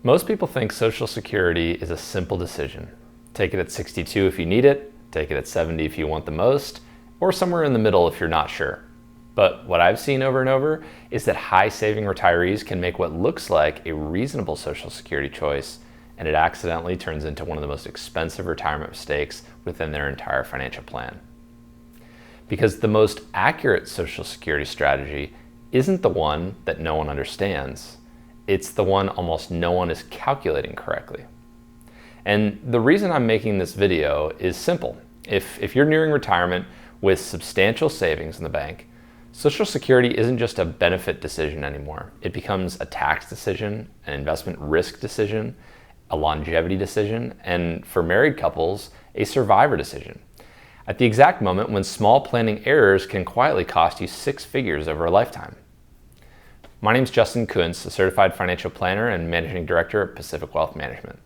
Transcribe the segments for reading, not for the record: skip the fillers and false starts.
Most people think Social Security is a simple decision. Take it at 62 if you need it, take it at 70 if you want the most, or somewhere in the middle if you're not sure. But what I've seen over and over is that high-saving retirees can make what looks like a reasonable Social Security choice, and it accidentally turns into one of the most expensive retirement mistakes within their entire financial plan. Because the most accurate Social Security strategy isn't the one that no one understands. It's the one almost no one is calculating correctly. And the reason I'm making this video is simple. If you're nearing retirement with substantial savings in the bank, Social Security isn't just a benefit decision anymore. It becomes a tax decision, an investment risk decision, a longevity decision, and for married couples, a survivor decision. At the exact moment when small planning errors can quietly cost you 6 figures over a lifetime. My name is Justin Kuntz, a certified financial planner and managing director at Pacific Wealth Management.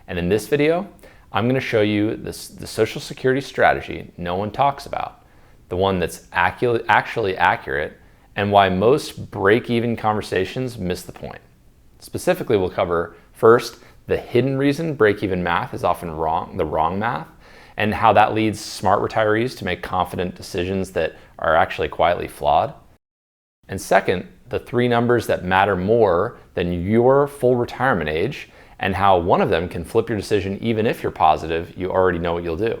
And in this video, I'm going to show you the Social Security strategy no one talks about, the one that's actually accurate, and why most break-even conversations miss the point. Specifically, we'll cover first the hidden reason break-even math is often the wrong math, and how that leads smart retirees to make confident decisions that are actually quietly flawed. And second, the 3 numbers that matter more than your full retirement age, and how one of them can flip your decision even if you're positive you already know what you'll do.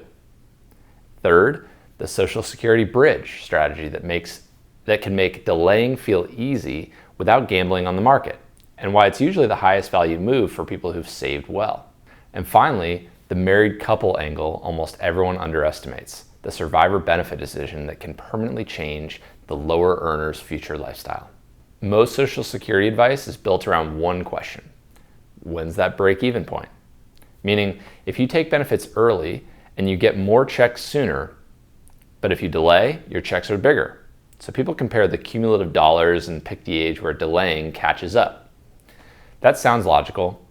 Third, the Social Security bridge strategy that can make delaying feel easy without gambling on the market, and why it's usually the highest value move for people who've saved well. And finally, the married couple angle almost everyone underestimates, the survivor benefit decision that can permanently change the lower earner's future lifestyle. Most Social Security advice is built around one question: when's that break-even point? Meaning, if you take benefits early and you get more checks sooner, but if you delay, your checks are bigger. So people compare the cumulative dollars and pick the age where delaying catches up. That sounds logical,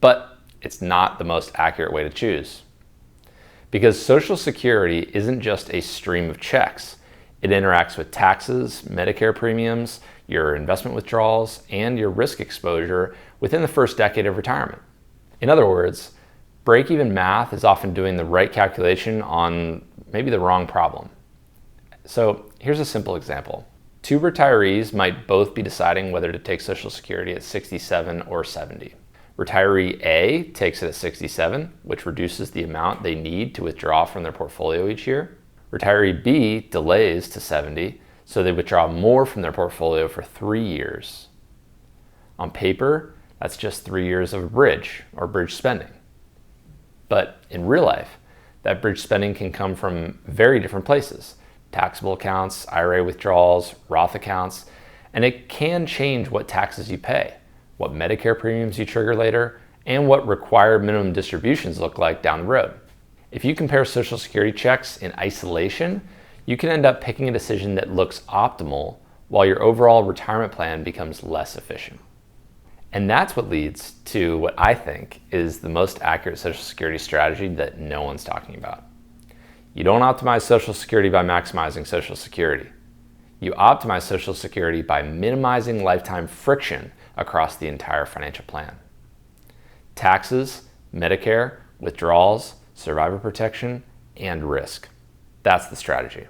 but it's not the most accurate way to choose. Because Social Security isn't just a stream of checks. It interacts with taxes, Medicare premiums, your investment withdrawals, and your risk exposure within the first decade of retirement. In other words, break-even math is often doing the right calculation on maybe the wrong problem. So here's a simple example. 2 retirees might both be deciding whether to take Social Security at 67 or 70. Retiree A takes it at 67, which reduces the amount they need to withdraw from their portfolio each year. Retiree B delays to 70, so they withdraw more from their portfolio for 3 years. On paper, that's just 3 years of bridge or bridge spending. But in real life, that bridge spending can come from very different places: taxable accounts, IRA withdrawals, Roth accounts, and it can change what taxes you pay, what Medicare premiums you trigger later, and what required minimum distributions look like down the road. If you compare Social Security checks in isolation, you can end up picking a decision that looks optimal while your overall retirement plan becomes less efficient. And that's what leads to what I think is the most accurate Social Security strategy that no one's talking about. You don't optimize Social Security by maximizing Social Security. You optimize Social Security by minimizing lifetime friction across the entire financial plan. Taxes, Medicare, withdrawals, survivor protection, and risk. That's the strategy.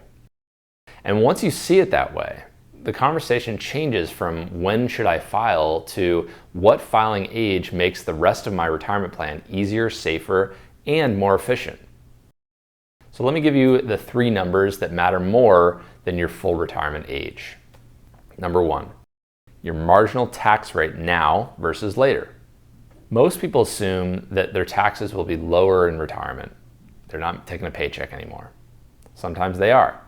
And once you see it that way, the conversation changes from when should I file to what filing age makes the rest of my retirement plan easier, safer, and more efficient. So let me give you the 3 numbers that matter more than your full retirement age. Number 1, your marginal tax rate now versus later. Most people assume that their taxes will be lower in retirement. They're not taking a paycheck anymore. Sometimes they are.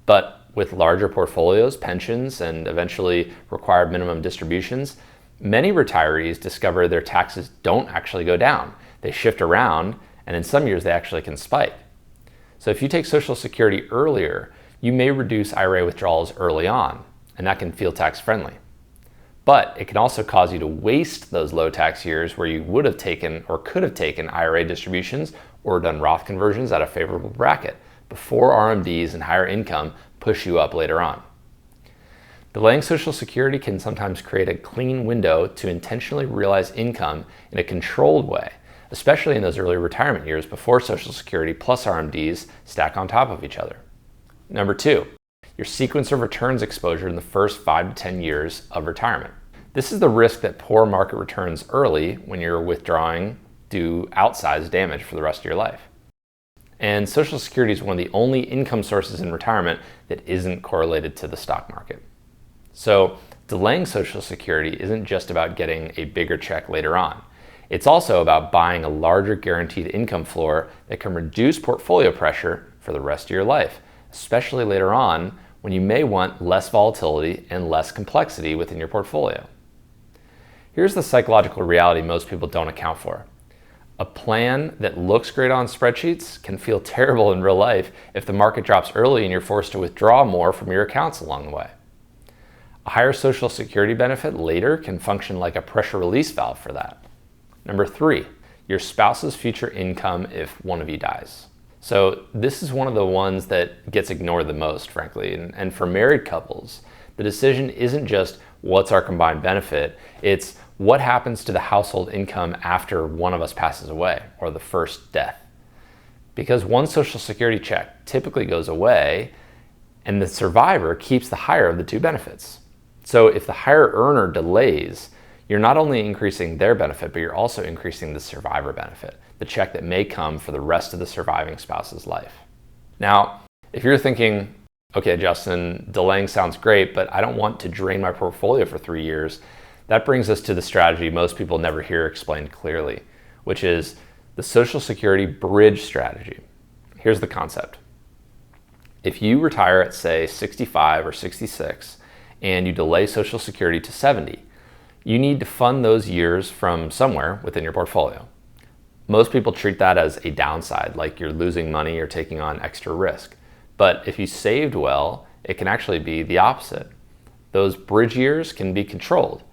But with larger portfolios, pensions, and eventually required minimum distributions, many retirees discover their taxes don't actually go down. They shift around, and in some years they actually can spike. So if you take Social Security earlier, you may reduce IRA withdrawals early on, and that can feel tax-friendly. But it can also cause you to waste those low tax years where you would have taken or could have taken IRA distributions or done Roth conversions at a favorable bracket before RMDs and higher income push you up later on. Delaying Social Security can sometimes create a clean window to intentionally realize income in a controlled way, especially in those early retirement years before Social Security plus RMDs stack on top of each other. Number 2, your sequence of returns exposure in the first 5 to 10 years of retirement. This is the risk that poor market returns early when you're withdrawing do outsized damage for the rest of your life. And Social Security is one of the only income sources in retirement that isn't correlated to the stock market. So delaying Social Security isn't just about getting a bigger check later on. It's also about buying a larger guaranteed income floor that can reduce portfolio pressure for the rest of your life, especially later on when you may want less volatility and less complexity within your portfolio. Here's the psychological reality most people don't account for. A plan that looks great on spreadsheets can feel terrible in real life if the market drops early and you're forced to withdraw more from your accounts along the way. A higher Social Security benefit later can function like a pressure release valve for that. Number 3, your spouse's future income if one of you dies. So this is one of the ones that gets ignored the most, frankly. And for married couples, the decision isn't just what's our combined benefit, it's what happens to the household income after one of us passes away or the first death. Because one Social Security check typically goes away and the survivor keeps the higher of the two benefits. So if the higher earner delays, you're not only increasing their benefit, but you're also increasing the survivor benefit, the check that may come for the rest of the surviving spouse's life. Now, if you're thinking, okay, Justin, delaying sounds great, but I don't want to drain my portfolio for 3 years, that brings us to the strategy most people never hear explained clearly, which is the Social Security bridge strategy. Here's the concept. If you retire at, say, 65 or 66, and you delay Social Security to 70, you need to fund those years from somewhere within your portfolio. Most people treat that as a downside, like you're losing money or taking on extra risk. But if you saved well, it can actually be the opposite. Those bridge years can be controlled.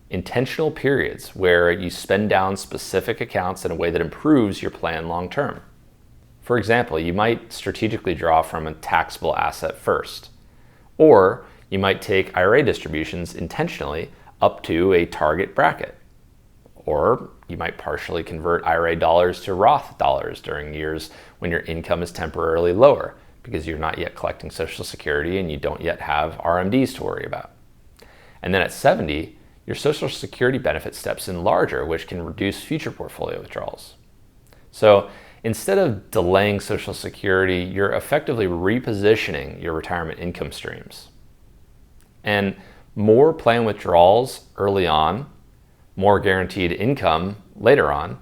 Intentional periods where you spend down specific accounts in a way that improves your plan long term. For example, you might strategically draw from a taxable asset first, or you might take IRA distributions intentionally up to a target bracket, or you might partially convert IRA dollars to Roth dollars during years when your income is temporarily lower because you're not yet collecting Social Security and you don't yet have RMDs to worry about. And then at 70, your Social Security benefit steps in larger, which can reduce future portfolio withdrawals. So instead of delaying Social Security, you're effectively repositioning your retirement income streams. And more plan withdrawals early on, more guaranteed income later on,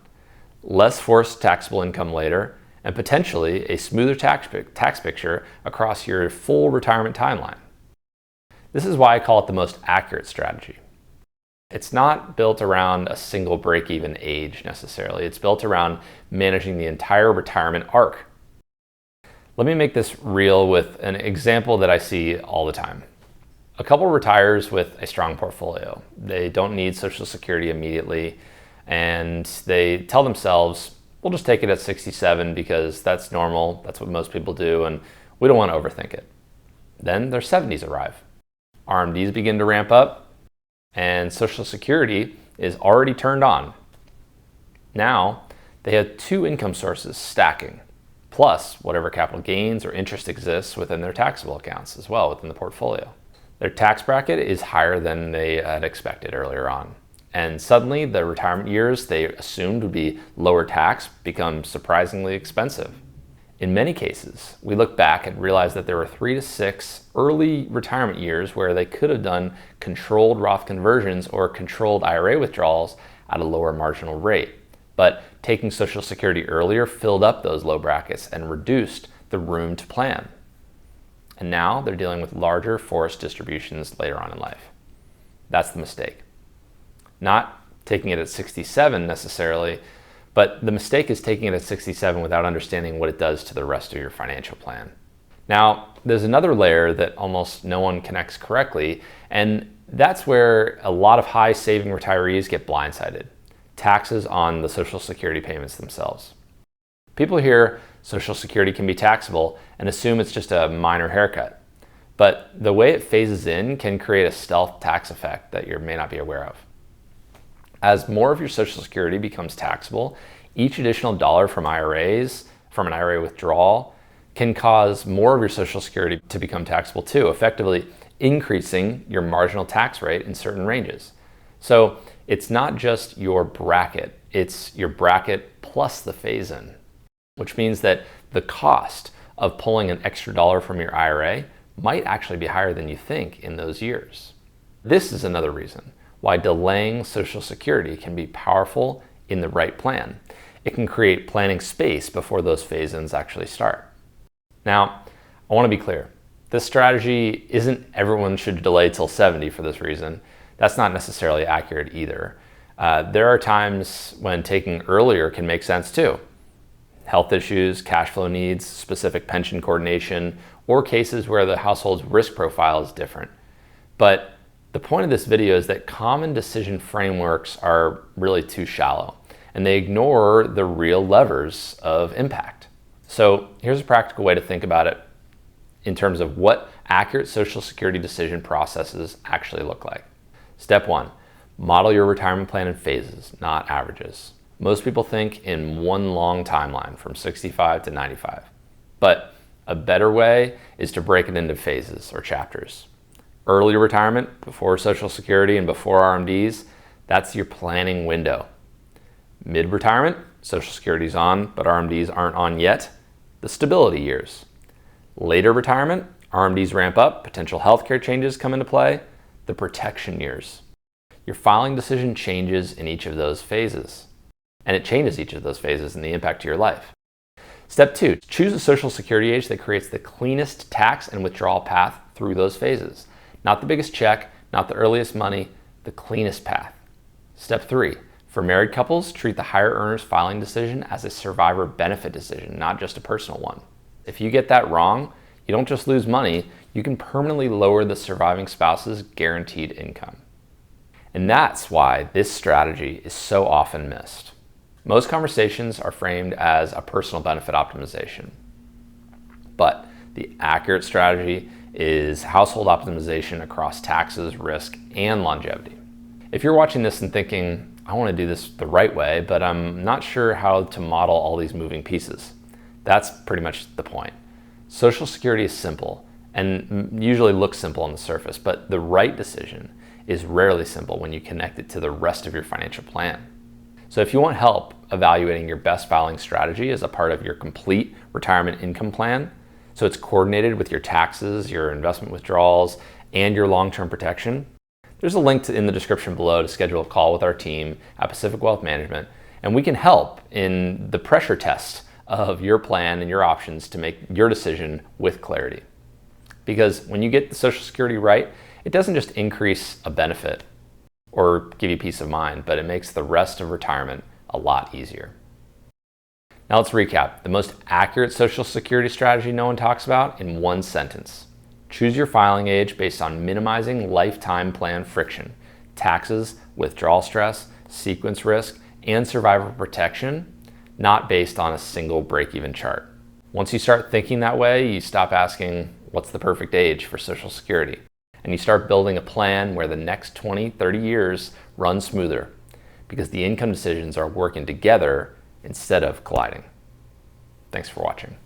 less forced taxable income later, and potentially a smoother tax picture across your full retirement timeline. This is why I call it the most accurate strategy. It's not built around a single break-even age necessarily. It's built around managing the entire retirement arc. Let me make this real with an example that I see all the time. A couple retires with a strong portfolio. They don't need Social Security immediately, and they tell themselves, we'll just take it at 67 because that's normal, that's what most people do, and we don't want to overthink it. Then their 70s arrive. RMDs begin to ramp up, and Social Security is already turned on. Now, they have two income sources stacking, plus whatever capital gains or interest exists within their taxable accounts as well within the portfolio. Their tax bracket is higher than they had expected earlier on. And suddenly the retirement years they assumed would be lower tax become surprisingly expensive. In many cases, we look back and realize that there were 3 to 6 early retirement years where they could have done controlled Roth conversions or controlled IRA withdrawals at a lower marginal rate. But taking Social Security earlier filled up those low brackets and reduced the room to plan. And now they're dealing with larger forced distributions later on in life. That's the mistake. Not taking it at 67 necessarily, but the mistake is taking it at 67 without understanding what it does to the rest of your financial plan. Now, there's another layer that almost no one connects correctly, and that's where a lot of high saving retirees get blindsided. Taxes on the Social Security payments themselves. People hear Social Security can be taxable and assume it's just a minor haircut. But the way it phases in can create a stealth tax effect that you may not be aware of. As more of your Social Security becomes taxable, each additional dollar from IRAs, from an IRA withdrawal, can cause more of your Social Security to become taxable too, effectively increasing your marginal tax rate in certain ranges. So it's not just your bracket, it's your bracket plus the phase-in, which means that the cost of pulling an extra dollar from your IRA might actually be higher than you think in those years. This is another reason why delaying Social Security can be powerful in the right plan. It can create planning space before those phase-ins actually start. Now, I want to be clear. This strategy isn't everyone should delay till 70 for this reason. That's not necessarily accurate either. There are times when taking earlier can make sense too. Health issues, cash flow needs, specific pension coordination, or cases where the household's risk profile is different. But the point of this video is that common decision frameworks are really too shallow, and they ignore the real levers of impact. So here's a practical way to think about it in terms of what accurate Social Security decision processes actually look like. Step 1, model your retirement plan in phases, not averages. Most people think in one long timeline from 65 to 95. But a better way is to break it into phases or chapters. Early retirement, before Social Security and before RMDs, that's your planning window. Mid-retirement, Social Security's on, but RMDs aren't on yet, the stability years. Later retirement, RMDs ramp up, potential healthcare changes come into play, the protection years. Your filing decision changes in each of those phases. And it changes each of those phases and the impact to your life. Step 2, choose a Social Security age that creates the cleanest tax and withdrawal path through those phases. Not the biggest check, not the earliest money, the cleanest path. Step 3, for married couples, treat the higher earners filing decision as a survivor benefit decision, not just a personal one. If you get that wrong, you don't just lose money, you can permanently lower the surviving spouse's guaranteed income. And that's why this strategy is so often missed. Most conversations are framed as a personal benefit optimization, but the accurate strategy is household optimization across taxes, risk, and longevity. If you're watching this and thinking, I want to do this the right way, but I'm not sure how to model all these moving pieces, that's pretty much the point. Social Security is simple and usually looks simple on the surface, but the right decision is rarely simple when you connect it to the rest of your financial plan. So if you want help evaluating your best filing strategy as a part of your complete retirement income plan, so it's coordinated with your taxes, your investment withdrawals, and your long-term protection, there's a link in the description below to schedule a call with our team at Pacific Wealth Management, and we can help in the pressure test of your plan and your options to make your decision with clarity. Because when you get the Social Security right, it doesn't just increase a benefit or give you peace of mind, but it makes the rest of retirement a lot easier. Now let's recap the most accurate Social Security strategy no one talks about in one sentence. Choose your filing age based on minimizing lifetime plan friction, taxes, withdrawal stress, sequence risk, and survivor protection, not based on a single break-even chart. Once you start thinking that way, you stop asking, what's the perfect age for Social Security? And you start building a plan where the next 20, 30 years run smoother because the income decisions are working together instead of colliding. Thanks for watching.